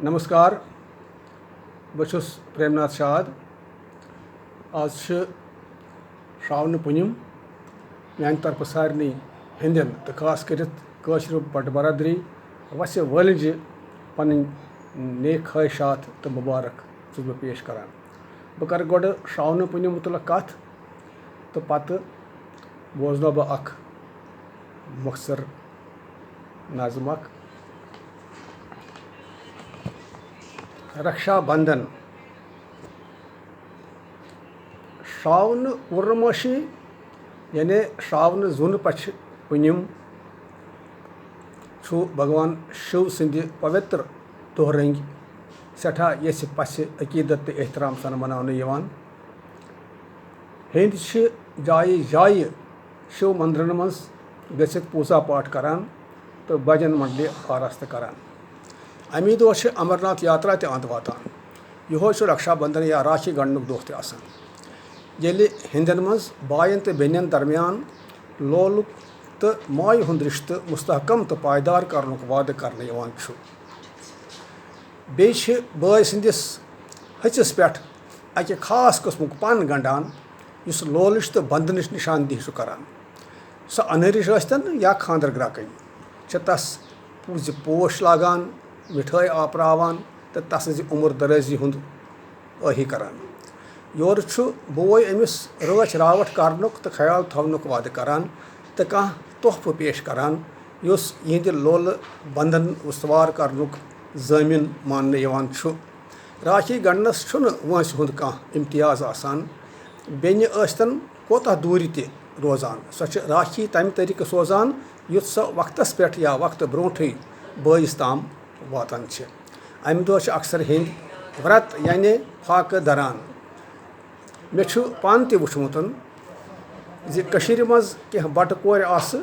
नमस्कार बस प्रेमनाथ शाद आज श्रावन पुनिम मान तरफ सारे हिंदन तो खास कर बट बरदरी वस वल पन नेक ख्वाहिशात तो मुबारक बह पेश करान बह कर गो श्रावन पुनिम मुतल कत तो पत बोजनो बह मुख्तर नज़म रक्षाबंधन श्रावन पूर्णमाशी यानी श्रावन जुन पछ पुनिम भगवान शिव सिंध पवित्र दोहरंग सठा यस पस अकीदत तो एहतराम सन मनान हिंद जाय जाय शिव मंदिरन मज गसित पूजा पाठ करान तो भजन मंडली आरास्त करान अमी दह अमरनाथ यात्रा ते अंत वातान यो रक्षाबंधन या राखी गंढनुक दोह ते आसान येले हिंदन मज बायन तो बेनन दरमियान लोलुक तो माय हुंद रिश्त मुस्तहकम तो पायदार करनुक वाद करने यवान छु बेश बाय सिंदिस हचिस पेठ अके खास किस्मुक पन गंडान युस लोलिश तो बंधनिश निशानदी करान सो अनहरिश स्तन या खानदर ग्राकन तस पूज पोश लागान मिठाई आपरावान तो तस उम्र दराजी हुंद अही करान योर बोय अमिस रच रावट करनुक तो ख्याल थवनुक वाद करान तो कह तोहफह पेश करान युस यहंद लोल बंधन उसवार करनुक ज़मीन मान यवान छु राखी गंढनस वंस हुंद कह इम्तियाज आसान बेन अस्तन कोता दूरी ते रोजान सो राखी तम तरीक़ सोजान युथ सो वक्तस पे या वक्त ब्रोठे बयस ताम वातान अमि दह अक्सर हिंद व्रत यानी फाक दरान मे पान ते वुचमुतन ज़िर मज कह बट कोर आस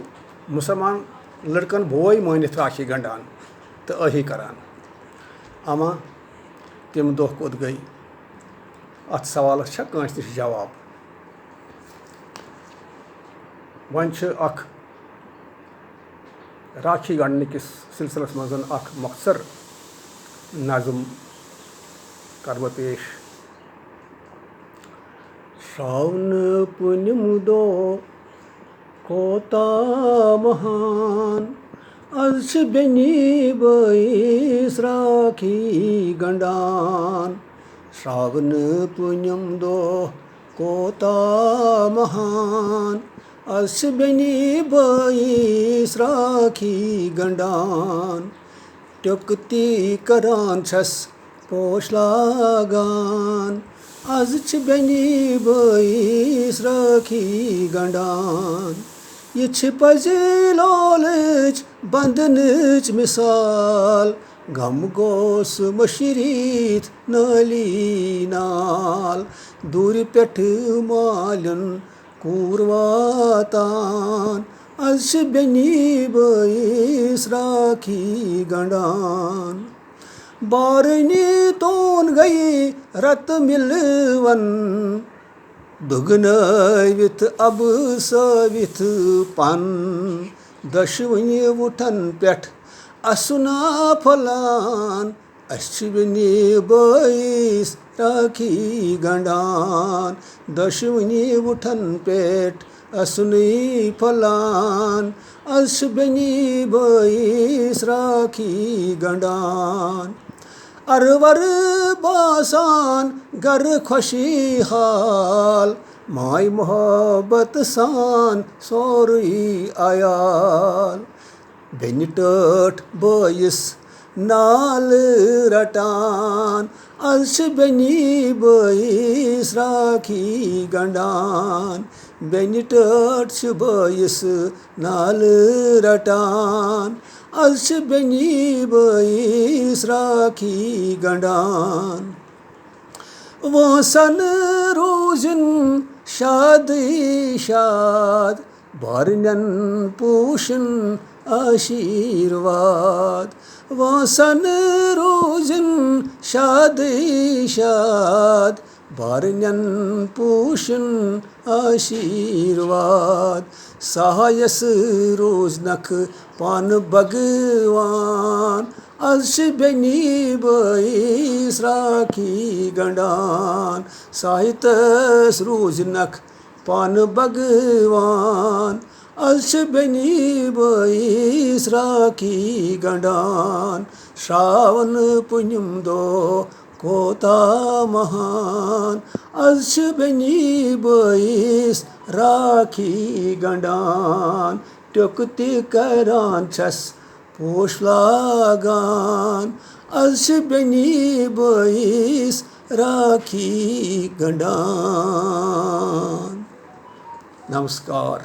मुसलमान लड़कन बोय मानित राखी गंढान तो अही करान अमा तम दह कोत गई अत सवालस कंस निश जवाब वन राखी गंढन किस सिलसिलस मज मुख्तर नज़म कर बह पेश श्रावन पुनिम दो कोता महान अज बेनी बईस राखी गंढान श्रावन पुनिम दो कोता महान अस बेनी बईस राखी गंढान टुकती करान छस पोश लागान आज बेनी बईस राखी गंढान यह पज लोलच बंधनच मिसाल गम गोस मशरीत नाली नाल दूर पेठ मालन कूर वातान अज बेनी बईस राखी गंढान बारनी तोन गई रत मिलवन दुगनवित अब सवित पन दशवन उठन पेठ असुना फलान अश्विनी बईस राखी गंढान दशवनी उठन पेठ असुनी फलान अश्विनी बईस राखी गंढान अरवर बासान गर खुशी हाल माय मोहब्बत सान सोरुई आयाल बेन टठ बयस नाल रटान अज बेनी बईस राखी गंढान बेन टठ बयस नाल रटान अज बेनी बईस राखी गंढान वसन रोजन शाद शाद भरनन पूशन आशीर्वाद वसन रोजन शाद शाद भरनन पूशन आशीर्वाद सहायस रोजनक पान भगवान आज बेनी बैस राखी गंडान साहितस रोजनक पान भगवान आज बेनी बैस राखी गंडान श्रावण पुण्यम दो कोता महान आज बेनी बैस राखी गंडान टुकती करान छस पोश लागान आज बेनी बैस राखी गंडान। नमस्कार।